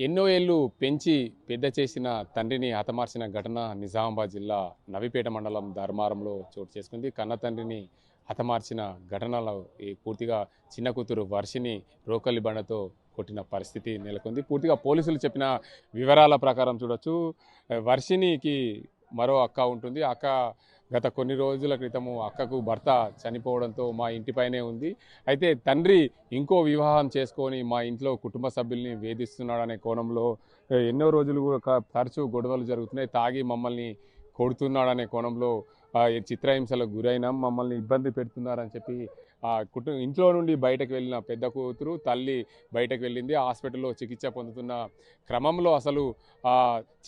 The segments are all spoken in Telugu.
ఎన్నో ఏళ్ళు పెంచి పెద్ద చేసిన తండ్రిని హతమార్చిన ఘటన నిజామాబాద్ జిల్లా నవిపేట మండలం ధర్మారంలో చోటు చేసుకుంది. కన్న తండ్రిని హతమార్చిన ఘటనలో ఈ పూర్తిగా చిన్న కూతురు వర్షిని రోకలి బండతో కొట్టిన పరిస్థితి నెలకొంది. పూర్తిగా పోలీసులు చెప్పిన వివరాల ప్రకారం చూడొచ్చు, వర్షినికి మరో అక్క ఉంటుంది. అక్క గత కొన్ని రోజుల క్రితము అక్కకు భర్త చనిపోవడంతో మా ఇంటిపైనే ఉంది. అయితే తండ్రి ఇంకో వివాహం చేసుకొని మా ఇంట్లో కుటుంబ సభ్యుల్ని వేధిస్తున్నాడనే కోణంలో ఎన్నో రోజులు కూడా తరచూ గొడవలు జరుగుతున్నాయి. తాగి మమ్మల్ని కొడుతున్నాడనే కోణంలో ఈ చిత్రహింసలకు గురైనాం, మమ్మల్ని ఇబ్బంది పెడుతున్నారని చెప్పి ఇంట్లో నుండి బయటకు వెళ్ళిన పెద్ద కూతురు తల్లి బయటకు వెళ్ళింది. హాస్పిటల్లో చికిత్స పొందుతున్న క్రమంలో అసలు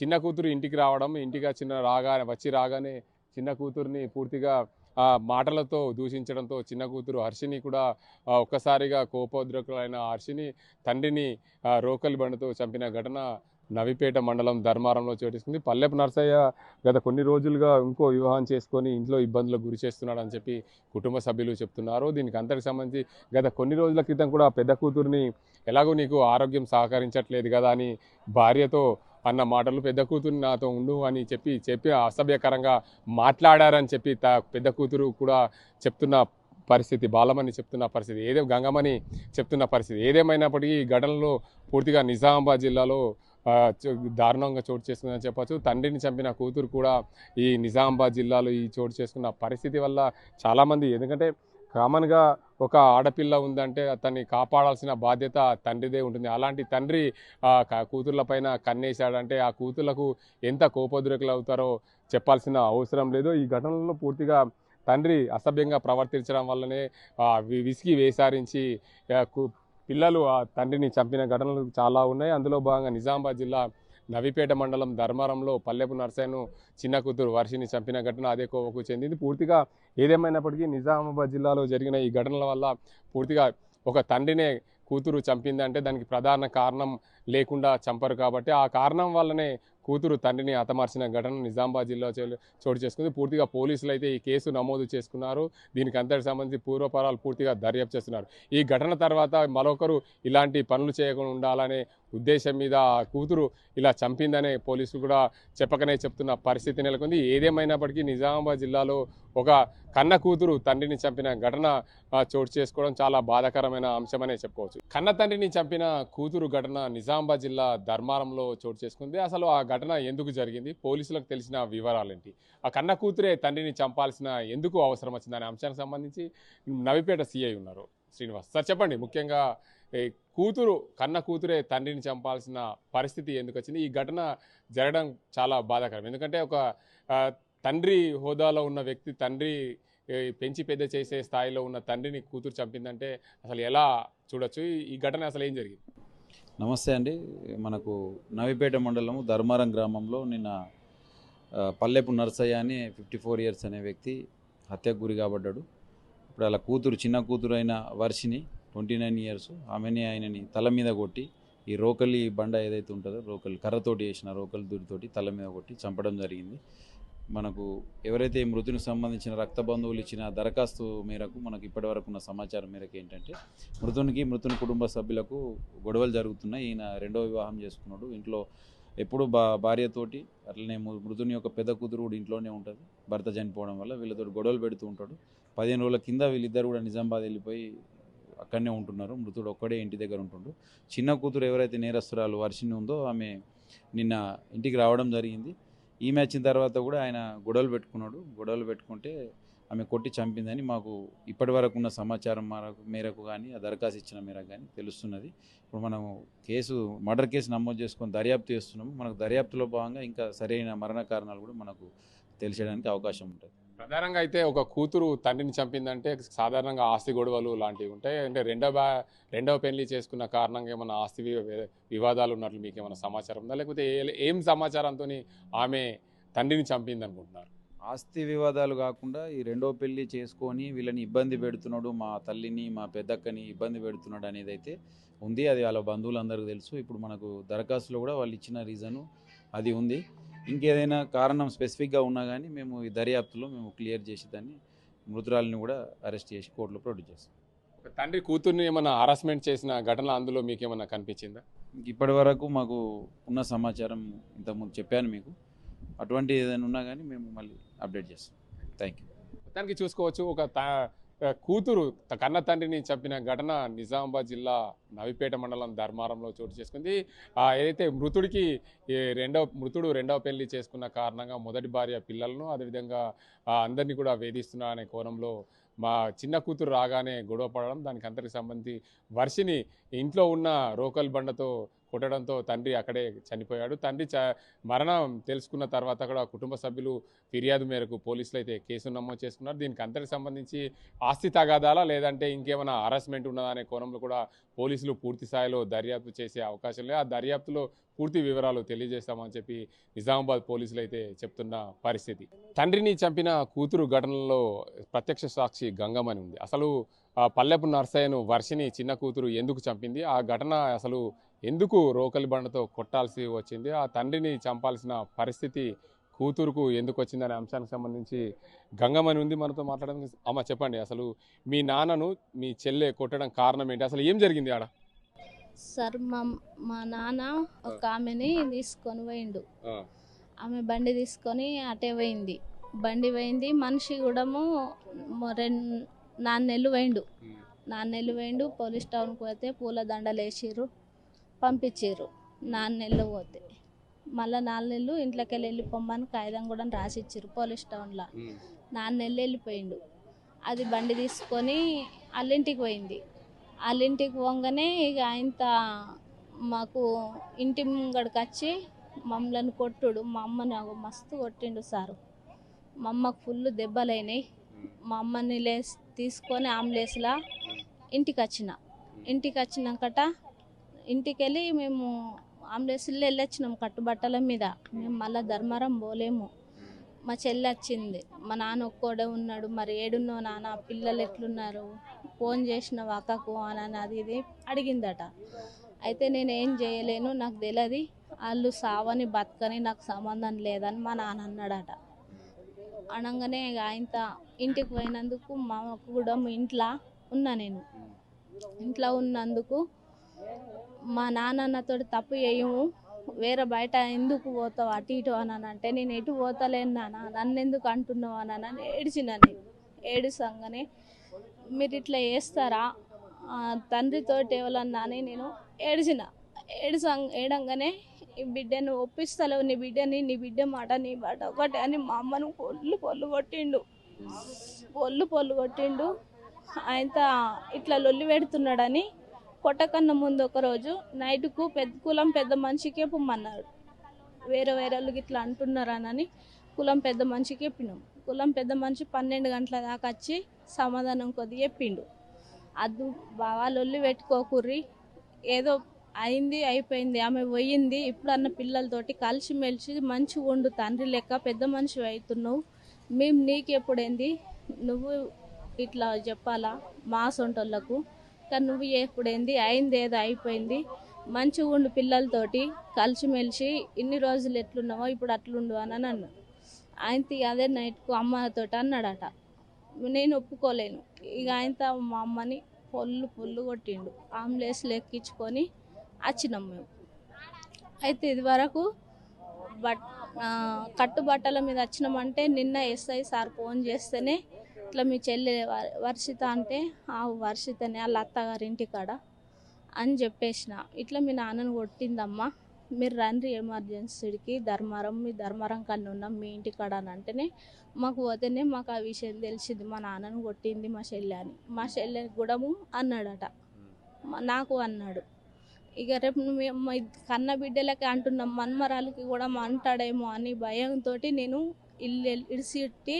చిన్న కూతురు ఇంటికి రావడం, ఇంటికి రాగానే చిన్న కూతుర్ని పూర్తిగా మాటలతో దూషించడంతో చిన్న కూతురు హర్షిని కూడా ఒక్కసారిగా కోపోద్రేకులైన హర్షిని తండ్రిని రోకలి బండతో చంపిన ఘటన నవిపేట మండలం ధర్మారంలో చోటిస్తుంది. పల్లెపు నర్సయ్య గత కొన్ని రోజులుగా ఇంకో వివాహం చేసుకొని ఇంట్లో ఇబ్బందులకు గురి చేస్తున్నాడని చెప్పి కుటుంబ సభ్యులు చెప్తున్నారు. దీనికి అంతటికి సంబంధించి గత కొన్ని రోజుల క్రితం కూడా పెద్ద కూతుర్ని ఎలాగో నీకు ఆరోగ్యం సహకరించట్లేదు కదా అని భార్యతో అన్న మాటలు, పెద్ద కూతుర్ని నాతో ఉండు అని చెప్పి అసభ్యకరంగా మాట్లాడారని చెప్పి పెద్ద కూతురు కూడా చెప్తున్న పరిస్థితి, బాలమని చెప్తున్న పరిస్థితి, గంగమని చెప్తున్న పరిస్థితి. ఏదేమైనప్పటికీ ఈ ఘటనలో పూర్తిగా నిజామాబాద్ జిల్లాలో దారుణంగా చోటు చేసుకుందని చెప్పచ్చు. తండ్రిని చంపిన కూతురు కూడా ఈ నిజామాబాద్ జిల్లాలో ఈ చోటు చేసుకున్న పరిస్థితి వల్ల చాలామంది, ఎందుకంటే కామన్గా ఒక ఆడపిల్ల ఉందంటే అతన్ని కాపాడాల్సిన బాధ్యత తండ్రిదే ఉంటుంది. అలాంటి తండ్రి కూతుర్ల పైన కన్నేశాడంటే ఆ కూతుర్లకు ఎంత కోపోద్రేకులు అవుతారో చెప్పాల్సిన అవసరం లేదు. ఈ ఘటనలో పూర్తిగా తండ్రి అసభ్యంగా ప్రవర్తించడం వల్లనే విసిగి వేసారించి పిల్లలు ఆ తండ్రిని చంపిన ఘటనలు చాలా ఉన్నాయి. అందులో భాగంగా నిజామాబాద్ జిల్లా నవిపేట మండలం ధర్మారంలో పల్లెపు నర్సయ్యను చిన్న కూతురు వర్షిని చంపిన ఘటన అదే కోవకు చెందింది. పూర్తిగా ఏదేమైనప్పటికీ నిజామాబాద్ జిల్లాలో జరిగిన ఈ ఘటనల వల్ల పూర్తిగా ఒక తండ్రినే కూతురు చంపిందంటే దానికి ప్రధాన కారణం లేకుండా చంపరు కాబట్టి ఆ కారణం వల్లనే కూతురు తండ్రిని హతమార్చిన ఘటన నిజామాబాద్ జిల్లా చోటు చేసుకుంది. పూర్తిగా పోలీసులు అయితే ఈ కేసు నమోదు చేసుకున్నారు. దీనికి అంతటికి సంబంధించి పూర్వపరాలు పూర్తిగా దర్యాప్తు చేస్తున్నారు. ఈ ఘటన తర్వాత మరొకరు ఇలాంటి పనులు చేయకుండా ఉండాలనే ఉద్దేశం మీద కూతురు ఇలా చంపిందనే పోలీసులు కూడా చెప్పకనే చెప్తున్న పరిస్థితి నెలకొంది. ఏదేమైనప్పటికీ నిజామాబాద్ జిల్లాలో ఒక కన్న కూతురు తండ్రిని చంపిన ఘటన చోటు చేసుకోవడం చాలా బాధాకరమైన అంశమనే చెప్పుకోవచ్చు. కన్న తండ్రిని చంపిన కూతురు ఘటన నిజామాబాద్ జిల్లా ధర్మారంలో చోటు చేసుకుంది. అసలు ఆ ఘటన ఎందుకు జరిగింది, పోలీసులకు తెలిసిన వివరాలేంటి, ఆ కన్న కూతురే తండ్రిని చంపాల్సిన ఎందుకు అవసరం వచ్చిందనే అంశానికి సంబంధించి నవిపేట సిఐ ఉన్నారు శ్రీనివాస్ సార్, చెప్పండి. ముఖ్యంగా కన్న కూతురే తండ్రిని చంపాల్సిన పరిస్థితి ఎందుకు వచ్చింది? ఈ ఘటన జరగడం చాలా బాధాకరం. ఎందుకంటే ఒక తండ్రి హోదాలో ఉన్న వ్యక్తి, తండ్రి పెంచి పెద్ద చేసే స్థాయిలో ఉన్న తండ్రిని కూతురు చంపిందంటే అసలు ఎలా చూడొచ్చు? ఈ ఘటన అసలు ఏం జరిగింది? నమస్తే అండి. మనకు నవిపేట మండలము ధర్మారం గ్రామంలో నిన్న పల్లెపు నర్సయ్య అని 54 ఇయర్స్ అనే వ్యక్తి హత్యకు గురి కాబడ్డాడు. ఇప్పుడు అలా చిన్న కూతురు అయిన వర్షిని 29 ఇయర్స్, ఆమెని ఆయనని తల మీద కొట్టి ఈ రోకలి బండ ఏదైతే ఉంటుందో కర్రతోటి వేసిన రోకలి దూరితోటి తల మీద కొట్టి చంపడం జరిగింది. మనకు ఎవరైతే ఈ మృతునికి సంబంధించిన రక్త బంధువులు ఇచ్చిన దరఖాస్తు మేరకు మనకు ఇప్పటివరకు ఉన్న సమాచారం మేరకు ఏంటంటే మృతుని కుటుంబ సభ్యులకు గొడవలు జరుగుతున్నాయి. ఈయన రెండో వివాహం చేసుకున్నాడు. ఇంట్లో ఎప్పుడు భార్యతోటి, అట్లనే మృతుని యొక్క పెద్ద కూతురు కూడా ఇంట్లోనే ఉంటుంది. భర్త చనిపోవడం వల్ల వీళ్ళతో గొడవలు పెడుతూ ఉంటాడు. 15 రోజుల కింద వీళ్ళిద్దరు కూడా నిజామాబాద్ వెళ్ళిపోయి అక్కడనే ఉంటున్నారు. మృతుడు ఒక్కడే ఇంటి దగ్గర ఉంటుండు. చిన్న కూతురు ఎవరైతే నేరస్తురాలు వర్షిని ఉందో ఆమె నిన్న ఇంటికి రావడం జరిగింది. ఈమె వచ్చిన తర్వాత కూడా ఆయన గొడవలు పెట్టుకుంటే ఆమె కొట్టి చంపిందని మాకు ఇప్పటి వరకు ఉన్న సమాచారం మేరకు కానీ ఆ దరఖాస్తు ఇచ్చిన మేరకు కానీ తెలుస్తున్నది. ఇప్పుడు మనము మర్డర్ కేసు నమోదు చేసుకొని దర్యాప్తు చేస్తున్నాము. మనకు దర్యాప్తులో భాగంగా ఇంకా సరైన మరణ కారణాలు కూడా మనకు తెలిసేయడానికి అవకాశం ఉంటుంది. ప్రధానంగా అయితే ఒక కూతురు తండ్రిని చంపిందంటే సాధారణంగా ఆస్తి గొడవలు లాంటివి ఉంటాయి. అంటే రెండవ పెళ్లి చేసుకున్న కారణంగా ఏమైనా ఆస్తి వివాదాలు ఉన్నట్లు మీకు ఏమైనా సమాచారం ఉందా, లేకపోతే ఏం సమాచారంతో ఆమె తండ్రిని చంపింది అనుకుంటున్నారు? ఆస్తి వివాదాలు కాకుండా ఈ రెండో పెళ్లి చేసుకొని వీళ్ళని ఇబ్బంది పెడుతున్నాడు, మా తల్లిని మా పెద్దక్కని ఇబ్బంది పెడుతున్నాడు అనేది అయితే ఉంది. అది వాళ్ళ బంధువులందరికీ తెలుసు. ఇప్పుడు మనకు దరఖాస్తులో కూడా వాళ్ళు ఇచ్చిన రీజను అది ఉంది. ఇంకేదైనా కారణం స్పెసిఫిక్గా ఉన్నా కానీ మేము ఈ దర్యాప్తులో క్లియర్ చేసి దాన్ని మృతురాలిని కూడా అరెస్ట్ చేసి కోర్టులో ప్రొడ్యూస్ చేస్తాం. తండ్రి కూతుర్ని ఏమైనా హరాస్మెంట్ చేసిన ఘటన అందులో మీకు ఏమైనా కనిపించిందా? ఇప్పటి వరకు మాకు ఉన్న సమాచారం ఇంతకుముందు చెప్పాను మీకు. అటువంటి ఏదైనా ఉన్నా కానీ మేము మళ్ళీ అప్డేట్ చేస్తాం. Thank you. మొత్తానికి చూసుకోవచ్చు ఒక కూతురు కన్న తండ్రిని చంపిన ఘటన నిజామాబాద్ జిల్లా నవిపేట మండలం ధర్మారంలో చోటు చేసుకుంది. ఏదైతే మృతుడు రెండవ పెళ్లి చేసుకున్న కారణంగా మొదటి భార్య పిల్లలను అదేవిధంగా అందరినీ కూడా వేధిస్తున్నా అనే కోణంలో మా చిన్న కూతురు రాగానే గొడవ పడడం, దానికి అంతటికి సంబంధించి వర్షిని ఇంట్లో ఉన్న రోకల్ బండతో కొట్టడంతో తండ్రి అక్కడే చనిపోయాడు. తండ్రి మరణం తెలుసుకున్న తర్వాత కూడా కుటుంబ సభ్యులు ఫిర్యాదు మేరకు పోలీసులు అయితే కేసు నమోదు చేసుకున్నారు. దీనికి అంతటికి సంబంధించి ఆస్తి తగాదాలా లేదంటే ఇంకేమైనా హరాస్మెంట్ ఉన్నదా అనే కోణంలో కూడా పోలీసులు పూర్తి స్థాయిలో దర్యాప్తు చేసే అవకాశం లేదు. ఆ దర్యాప్తులో పూర్తి వివరాలు తెలియజేస్తామని చెప్పి నిజామాబాద్ పోలీసులు అయితే చెప్తున్న పరిస్థితి. తండ్రిని చంపిన కూతురు ఘటనలో ప్రత్యక్ష సాక్షి గంగమని ఉంది. అసలు పల్లెపు నర్సయ్యను వర్షిని చిన్న కూతురు ఎందుకు చంపింది, ఆ ఘటన అసలు ఎందుకు రోకలి బండతో కొట్టాల్సి వచ్చింది, ఆ తండ్రిని చంపాల్సిన పరిస్థితి కూతురుకు ఎందుకు వచ్చిందనే అంశానికి సంబంధించి గంగమని ఉంది మనతో మాట్లాడడానికి. అమ్మ చెప్పండి, అసలు మీ నాన్నను మీ చెల్లె కొట్టడం కారణం ఏంటి, అసలు ఏం జరిగింది ఆడ? సార్ మా నాన్న ఒక ఆమెని తీసుకొని పోయిండు. ఆమె బండి తీసుకొని అటే పోయింది. బండి పోయింది, మనిషి కూడా 4 నెలలు పోయిండు. 4 నెలలు పోయిండు. పోలీస్ టౌన్కి పోతే పూల దండలు వేసిర్రు, పంపించారు. 4 నెలలు పోతే మళ్ళీ 4 నెలలు ఇంట్లోకి వెళ్ళిపోమ్మని కాగితం కూడా రాసిచ్చారు పోలీస్ టౌన్లో. 4 నెలలు వెళ్ళిపోయిండు. అది బండి తీసుకొని వాళ్ళింటికి పోయింది. వాళ్ళింటికి పోగానే ఇక ఆయనత మాకు ఇంటి ముంగడికి వచ్చి మమ్మల్ని కొట్టుడు. మా అమ్మని మస్తు కొట్టిండు సారు. మా అమ్మకు ఫుల్ దెబ్బలైనాయి. మా అమ్మని తీసుకొని ఆంబులెన్స్లో ఇంటికి వచ్చినాకట ఇంటికి వెళ్ళి మేము ఆంబులెన్స్లో వెళ్ళొచ్చినాం కట్టుబట్టల మీద. మేము మళ్ళీ ధర్మారం పోలేము. మా చెల్లి వచ్చింది, మా నాన్న ఒక్కోడే ఉన్నాడు, మరి ఏడున్నావు నాన్న, పిల్లలు ఎట్లున్నారు, ఫోన్ చేసిన అక్కకు అని అది ఇది అడిగిందట. అయితే నేను ఏం చేయలేను, నాకు తెలియదు, వాళ్ళు సావని బతకని నాకు సంబంధం లేదని మా నాన్న అన్నాడట. అనగానే ఆయనత ఇంటికి పోయినందుకు మాకు కూడా ఇంట్లో ఉన్నా. నేను ఇంట్లో ఉన్నందుకు మా నాన్నతో తప్పు చేయము, వేరే బయట ఎందుకు పోతావు అటు ఇటు అని అంటే, నేను ఎటు పోతలేను నాన్న, నన్ను ఎందుకు అంటున్నావు అని ఏడిచిన. నేను ఏడుసంగానే మీరు ఇట్లా చేస్తారా తండ్రితోటి ఎవరన్నా అని నేను ఏడంగానే ఈ బిడ్డను ఒప్పిస్తలేవు, నీ బిడ్డ మాట ఒకటి అని మా అమ్మను పొల్లు కొట్టిండు. ఆయన ఇట్లా లొల్లి పెడుతున్నాడని కొట్టకన్నా ముందు ఒకరోజు నైట్కు కులం పెద్ద మనిషికే పొమ్మన్నాడు. వేరే వాళ్ళకి ఇట్లా అంటున్నారనని కులం పెద్ద మనిషికి చెప్పినాం. కులం పెద్ద మనిషి 12 గంటల దాకా వచ్చి సమాధానం కొద్దిగా చెప్పిండు. అద్దు బాగా లొల్లి పెట్టుకోకుర్రి, ఏదో అయిపోయింది, ఆమె పోయింది, ఇప్పుడు అన్న పిల్లలతోటి కలిసిమెలిసి మంచిగా ఉండు, తండ్రి లెక్క పెద్ద మనిషి అవుతున్నావు, మేము నీకు ఎప్పుడైంది, నువ్వు ఇట్లా చెప్పాలా మా సొంటోళ్ళకు, కానీ నువ్వు ఎప్పుడైంది, అయింది ఏదో అయిపోయింది, మంచిగా ఉండు పిల్లలతోటి కలిసిమెలిసి, ఇన్ని రోజులు ఎట్లున్నావో ఇప్పుడు అట్లుండు అని అన్నాడు. ఆయన అదే నైట్కు అమ్మతోటి అన్నాడట. నేను ఒప్పుకోలేను. ఇక ఆయనతో మా అమ్మని పొల్లు కొట్టిండు. ఆంబులెన్స్లో ఎక్కించుకొని వచ్చినాం మేము. అయితే ఇది వరకు కట్టుబట్టల మీద వచ్చినామంటే నిన్న ఎస్ఐ సార్ ఫోన్ చేస్తేనే ఇట్లా మీ చెల్లె వర్షిత అంటే ఆ వర్షితనే వాళ్ళ అత్తగారి ఇంటికాడ అని చెప్పేసిన. ఇట్లా మీ నాన్నను కొట్టిందమ్మా, మీరు రండి ఎమర్జెన్సీకి మీ ధర్మారం కన్నా ఉన్నాం మీ ఇంటికాడ అని అంటేనే మాకు పోతేనే మాకు ఆ విషయం తెలిసింది, మా నాన్నను కొట్టింది మా చెల్లె అని. మా చెల్లె కూడా అన్నాడట, నాకు అన్నాడు. ఇక రేపు మేము కన్న బిడ్డలకి అంటున్నాం, మన్మరాలకి కూడా అంటాడేమో అని భయంతో నేను ఇల్లు ఇడిసిట్టి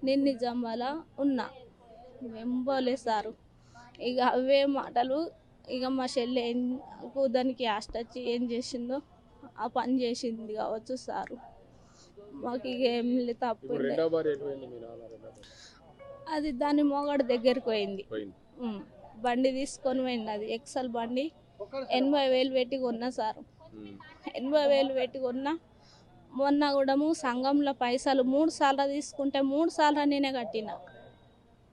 నేను నిజామాబాద్లో ఉన్నా. వెంబోలే సారు. ఇక అవే మాటలు. ఇక మా చెల్లె దానికి ఆస్టచ్చి ఏం చేసిందో ఆ పని చేసింది కావచ్చు సారు. మాకు ఇక ఏం తప్పు, అది దాని మొగడు దగ్గరికి పోయింది. బండి తీసుకొని పోయింది, అది ఎక్సెల్ బండి. 80,000 పెట్టి కొన్నా సారు. 80,000 పెట్టి కొన్నా. మొన్న కూడా సంఘంలో పైసలు 3 సార్లు తీసుకుంటే 3 సార్లు నేనే కట్టిన.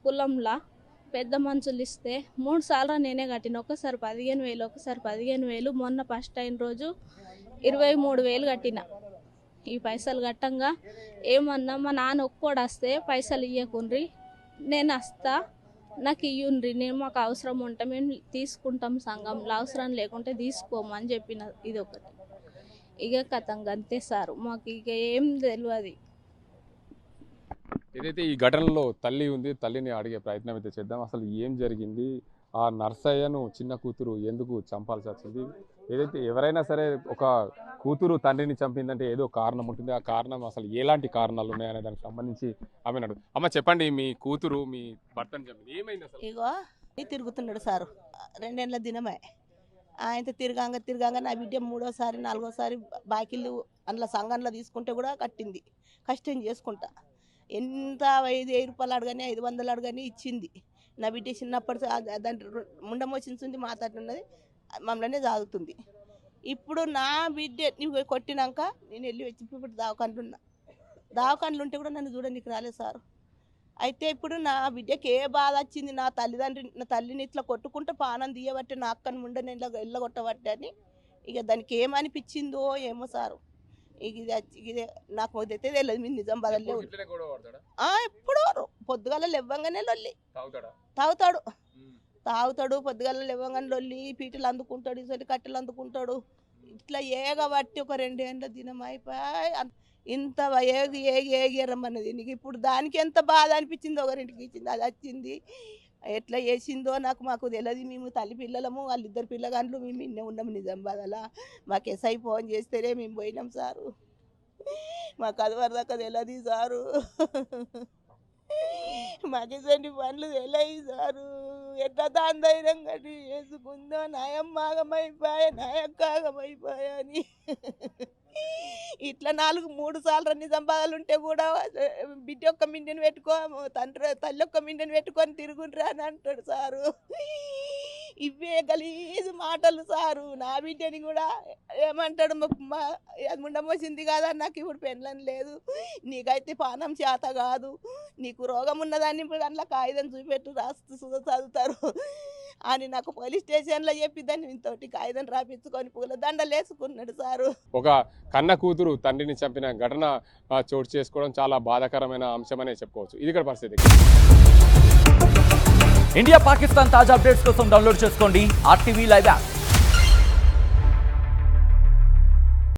కులంలో పెద్ద మనుషులు ఇస్తే 3 సార్లు నేనే కట్టిన. ఒకసారి 15,000, ఒకసారి 15,000, మొన్న ఫస్ట్ అయిన రోజు 23,000 కట్టిన. ఈ పైసలు కట్టంగా ఏమన్నా మా నాన్న ఒక్కోడు వస్తే పైసలు ఇవ్వకుండ్రి, నేను వస్తా, నాకు ఇయ్యుండ్రి, నేను మాకు అవసరం ఉంటే మేము తీసుకుంటాం సంఘంలో, అవసరం లేకుంటే తీసుకోమని చెప్పిన. ఇది ఒకటి. ఇక కథంగా అంతే సారు, మాకు ఇక ఏం తెలియదు. ఏదైతే ఈ ఘటనలో తల్లి ఉంది, తల్లిని అడిగే ప్రయత్నం అయితే చేద్దాం. అసలు ఏం జరిగింది, ఆ నర్సయ్యను చిన్న కూతురు ఎందుకు చంపాల్సి వచ్చింది? ఏదైతే ఎవరైనా సరే ఒక కూతురు తండ్రిని చంపిందంటే ఏదో కారణం ఉంటుంది. ఆ కారణం అసలు ఎలాంటి కారణాలు ఉన్నాయనే దానికి సంబంధించి ఆమె అడుగు. అమ్మ చెప్పండి, మీ కూతురు మీ భర్తని చంపింది, ఏమైంది అసలు? ఇగో తిరుగుతున్నాడు సారు, 2 ఏళ్ళ దినమే. ఆయనతో తిరగాంగా నా బిడ్డ 3ఓసారి 4ఓసారి బాకీలు అందులో సంఘంలో తీసుకుంటే కూడా కట్టింది, కష్టం చేసుకుంటా. ఎంత 5,000 రూపాయలు అడగని 500 అడగని ఇచ్చింది. నా బిడ్డ చిన్నప్పటి దాని ముండమోచింది మాట్లాడుతున్నది, మమ్మల్నే సాగుతుంది. ఇప్పుడు నా బిడ్డ నువ్వు కొట్టినాక నేను వెళ్ళి వచ్చి ఇప్పుడు దావకాన్లు ఉంటే కూడా నన్ను చూడడానికి రాలేదు సారు. అయితే ఇప్పుడు నా బిడ్డకి ఏ బాధ వచ్చింది, నా తల్లిని ఇట్లా కొట్టుకుంటే పానం తీయబట్టే, నా అక్కని ముండని వెళ్ళగొట్టబట్టే అని ఇక దానికి ఏమనిపించిందో ఏమో సారు. ఇదే నాకు అయితే తెలియదు. మీరు నిజం బదలే ఎప్పుడో పొద్దుగాల లేవ్వంగానే లొల్లి తాగుతాడు, పొద్దుగాల లేవ్వంగానే లొల్లి, పీటలు అందుకుంటాడు, ఇసరి కట్టెలు అందుకుంటాడు. ఇట్లా ఏగబట్టి ఒక 2 ఏళ్ళ దినం అయిపోయి ఇంత ఏగి ఎర్రమన్నది. నీకు ఇప్పుడు దానికి ఎంత బాధ అనిపించిందో, ఒకరింటికి ఇచ్చింది, అది వచ్చింది, ఎట్లా చేసిందో మాకు తెలియదు. మేము తల్లి పిల్లలము, వాళ్ళిద్దరు పిల్లగాండ్లు, మేము ఇన్నే ఉన్నాము నిజాం బాధలా. మాకు ఎస్ఐ ఫోన్ చేస్తేనే మేము పోయినాం సారు, మాకు అది వరదాకా తెలియదు సారు. మాకు ఇటువంటి పనులు తెలియదు సారు. ఎట్లా దాని ధైర్యం కట్టి చేసుకుందో, నాయమ్మాగమైపోయా, నాయక్కాగమైపోయా అని ఇట్లా 3 సార్లు నిజాం బాధలు ఉంటే కూడా బిడ్డ ఒక్క మిండిని పెట్టుకో, తల్లి ఒక్క మిండిని పెట్టుకొని తిరుగుండ్రా అని అంటాడు సారు. ఇవే గలీజు మాటలు సారు. నా బిడ్డని కూడా ఏమంటాడు, ముండమోసింది కదా, నాకు ఇప్పుడు పెళ్ళని లేదు, నీకైతే పానం చేత కాదు, నీకు రోగం ఉన్నదాన్ని ఇప్పుడు అందులో కాగితం చూపెట్టు, రాస్తూ చదువుతారు అని నాకు పోలీస్ స్టేషన్లో చెప్పి దాన్ని ఇంతటి కాగితం రాపించుకొని పూలదండలు వేసుకున్నాడు సారు. ఒక కన్న కూతురు తండ్రిని చంపిన ఘటన చోటు చేసుకోవడం చాలా బాధాకరమైన అంశమనే చెప్పుకోవచ్చు. ఇది ఇక్కడ పరిస్థితి. ఇండియా పాకిస్తాన్ తాజా అప్డేట్స్ కోసం డౌన్లోడ్ చేసుకోండి RTV లైవ్ యాప్.